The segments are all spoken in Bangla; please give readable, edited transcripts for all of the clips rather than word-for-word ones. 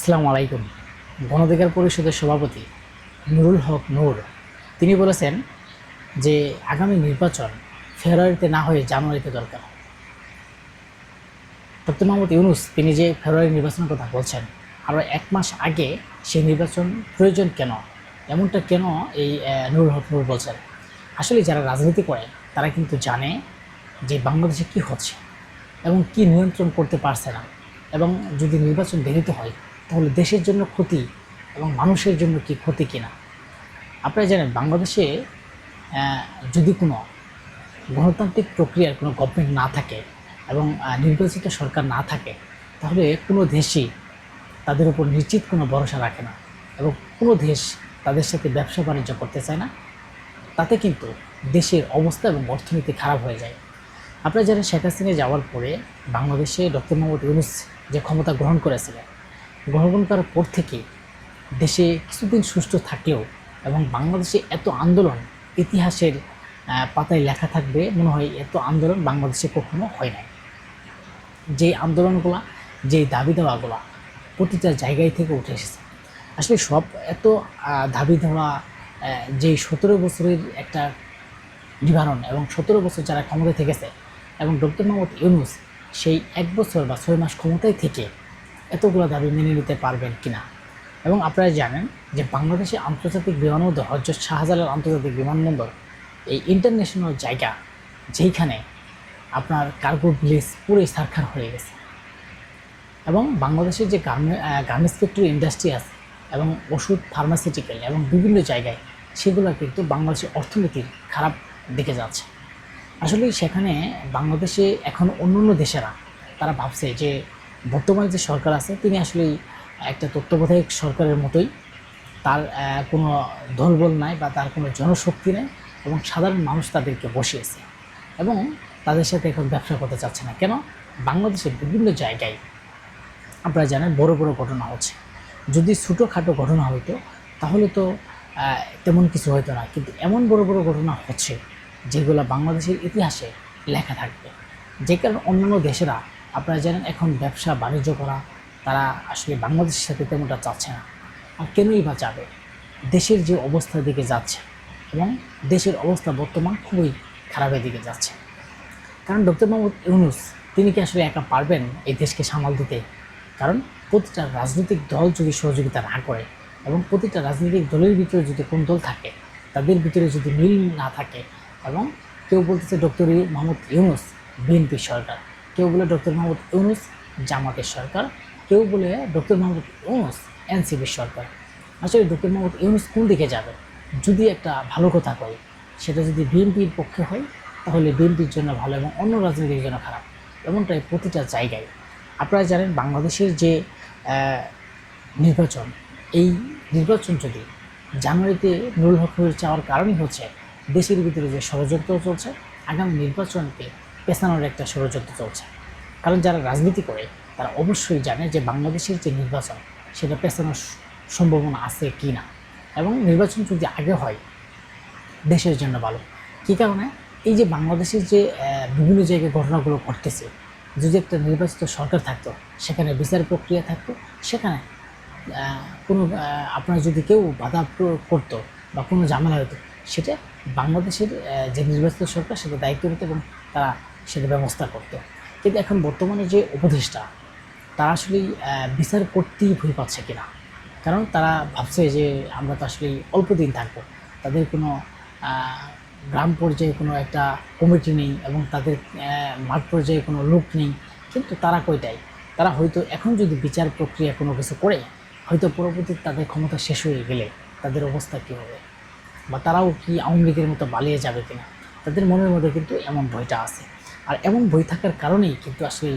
আসসালামু আলাইকুম। গণঅধিকার পরিষদের সভাপতি নুরুল হক নূর তিনি বলেছেন যে আগামী নির্বাচন ফেব্রুয়ারিতে না হয়ে জানুয়ারিতে দরকার। ডক্টর মোহাম্মদ ইউনূস তিনি যে ফেব্রুয়ারি নির্বাচনের কথা বলছেন, আরও 1 মাস আগে সেই নির্বাচন প্রয়োজন কেন, এমনটা কেন এই নুরুল হক নূর বলছেন? আসলে যারা রাজনীতি করে তারা কিন্তু জানে যে বাংলাদেশে কি হচ্ছে এবং কি নিয়ন্ত্রণ করতে পারছে না, এবং যদি নির্বাচন দেরিতে হয় তাহলে দেশের জন্য ক্ষতি এবং মানুষের জন্য কি ক্ষতি কিনা। আপনারা জানেন বাংলাদেশে যদি কোনো গণতান্ত্রিক প্রক্রিয়ার কোনো গভর্নমেন্ট না থাকে এবং নির্বাচিত সরকার না থাকে, তাহলে কোনো দেশই তাদের উপর নিশ্চিত কোনো ভরসা রাখে না এবং কোনো দেশ তাদের সাথে ব্যবসা বাণিজ্য করতে চায় না। তাতে কিন্তু দেশের অবস্থা এবং অর্থনীতি খারাপ হয়ে যায়। আপনারা জানেন শেখ হাসিনা যাওয়ার পরে বাংলাদেশে ডক্টর মোহাম্মদ ইউনূস যে ক্ষমতা গ্রহণ করেছিলেন, গ্রহণ করার পর থেকে দেশে কিছুদিন সুস্থ থাকলেও এবং বাংলাদেশে এত আন্দোলন ইতিহাসের পাতায় লেখা থাকবে মনে হয়, এত আন্দোলন বাংলাদেশে কখনো হয় নাই। যেই আন্দোলনগুলা, যেই দাবি দেওয়াগুলা প্রতিটা জায়গায় থেকে উঠে এসেছে। আসলে সব এত দাবি দেওয়া, যেই 17 বছরের একটা নিবারণ এবং 17 বছর যারা ক্ষমতায় থেকেছে, এবং ডক্টর মোহাম্মদ ইউনূস সেই 1 বছর বা 6 মাস ক্ষমতায় থেকে এতগুলো দাবি মেনে নিতে পারবেন কিনা। এবং আপনারা জানেন যে বাংলাদেশে আন্তর্জাতিক বিমানবন্দর, হযরত শাহজালাল আন্তর্জাতিক বিমানবন্দর এই ইন্টারন্যাশনাল জায়গা, যেইখানে আপনার কার্গো ভিলেজ পুরোই ছারখার হয়ে গেছে। এবং বাংলাদেশের যে গার্মেন্টস ফ্যাক্টরি ইন্ডাস্ট্রি আছে এবং ওষুধ, ফার্মাসিউটিক্যাল এবং বিভিন্ন জায়গায়, সেগুলো কিন্তু বাংলাদেশের অর্থনীতির খারাপ দিকে যাচ্ছে। আসলে সেখানে বাংলাদেশে এখন অন্য দেশেরা তারা ভাবছে যে বর্তমানে যে সরকার আছে তিনি আসলেই একটা তত্ত্বাবধায়ক সরকারের মতোই, তার কোনো দলবল নাই বা তার কোনো জনশক্তি নেই, এবং সাধারণ মানুষ তাদেরকে বসিয়েছে এবং তাদের সাথে এখন ব্যবসা করতে চাচ্ছে না। কেন? বাংলাদেশের বিভিন্ন জায়গায় আপনারা জানেন বড় বড় ঘটনা হচ্ছে। যদি ছোটোখাটো ঘটনা হইতো তাহলে তো তেমন কিছু হতো না, কিন্তু এমন বড় বড় ঘটনা হচ্ছে যেগুলো বাংলাদেশের ইতিহাসে লেখা থাকবে। যে কারণে অন্যান্য দেশেরা আপনারা জানেন এখন ব্যবসা বাণিজ্য করা তারা আসলে বাংলাদেশের সাথে তেমনটা চাচ্ছে না। আর কেনই বা যাবে? দেশের যে অবস্থার দিকে যাচ্ছে এবং দেশের অবস্থা বর্তমান খুবই খারাপের দিকে যাচ্ছে। কারণ ডক্টর মোহাম্মদ ইউনূস তিনি কি আসলে একা পারবেন এই দেশকে সামাল দিতে? কারণ প্রতিটা রাজনৈতিক দল যদি সহযোগিতা না করে এবং প্রতিটা রাজনৈতিক দলের ভিতরে যদি কোন দল থাকে তাদের ভিতরে যদি মিল না থাকে, এবং কেউ বলতেছে ডক্টর মোহাম্মদ ইউনূস বিএনপির সরকার, কেউ বলে ডক্টর মোহাম্মদ ইউনূস জামাতের সরকার, কেউ বলে ডক্টর মোহাম্মদ ইউনূস এনসিপির সরকার। আসলে ডক্টর মোহাম্মদ ইউনূস কোন দিকে যাবে? যদি একটা ভালো কথা কয়, সেটা যদি বিএনপির পক্ষে হয় তাহলে বিএনপির জন্য ভালো এবং অন্য রাজনীতির জন্য খারাপ। এমনটাই প্রতিটা জায়গায়। আপনারা জানেন বাংলাদেশের যে নির্বাচন, এই নির্বাচন যদি জানুয়ারিতে নুরুল হক নূর চাওয়ার কারণই হচ্ছে দেশের ভিতরে যে ষড়যন্ত্র চলছে, আগামী নির্বাচনকে পেছানোর একটা ষড়যন্ত্র চলছে। কারণ যারা রাজনীতি করে তারা অবশ্যই জানে যে বাংলাদেশের যে নির্বাচন সেটা পেছানোর সম্ভাবনা আছে কি না, এবং নির্বাচন যদি আগে হয় দেশের জন্য ভালো। কী কারণে? এই যে বাংলাদেশের যে বিভিন্ন জায়গায় ঘটনাগুলো ঘটতেছে, যদি একটা নির্বাচিত সরকার থাকতো, সেখানে বিচার প্রক্রিয়া থাকতো, সেখানে কোনো আপনার যদি কেউ বাধা প্রয়োগ করতো বা কোনো ঝামেলা হতো, সেটা বাংলাদেশের যে নির্বাচিত সরকার সেটা দায়িত্ব নিত এবং তারা সেটা ব্যবস্থা করতো। কিন্তু এখন বর্তমানে যে উপদেষ্টা তারা আসলেই বিচার করতেই ভয় পাচ্ছে কিনা। কারণ তারা ভাবছে যে আমরা তো আসলেই অল্প দিন থাকবো, তাদের কোনো গ্রাম পর্যায়ে কোনো একটা কমিটি নেই এবং তাদের মাঠ পর্যায়ে কোনো লোক নেই। কিন্তু তারা কয়টাই, তারা হয়তো এখন যদি বিচার প্রক্রিয়া কোনো কিছু করে, হয়তো পরবর্তীতে তাদের ক্ষমতা শেষ হয়ে গেলে তাদের অবস্থা কী হবে, বা তারাও কি আওয়ামী লীগের মতো পালিয়ে যাবে কিনা, তাদের মনের মধ্যে কিন্তু এমন ভয়টা আছে। আর এমন ভয় থাকার কারণেই কিন্তু আসলে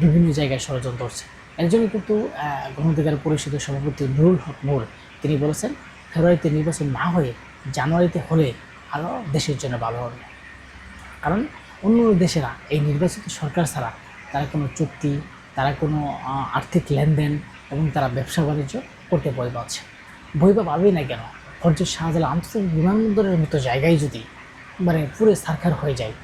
বিভিন্ন জায়গায় ষড়যন্ত্র হচ্ছে। এর জন্য কিন্তু গণঅধিকার পরিষদের সভাপতি নুরুল হক নূর তিনি বলেছেন ফেব্রুয়ারিতে নির্বাচন না হয়ে জানুয়ারিতে হলে আরও দেশের জন্য ভালো হবে। কারণ অন্য দেশেরা এই নির্বাচিত সরকার ছাড়া তারা কোনো চুক্তি, তারা কোনো আর্থিক লেনদেন এবং তারা ব্যবসা বাণিজ্য করতে ভয় পাচ্ছে। ভয় পাবেই না কেন? হযরত শাহজালাল আন্তর্জাতিক বিমানবন্দরের মতো জায়গায় যদি পুরো ছারখার হয়ে যায়,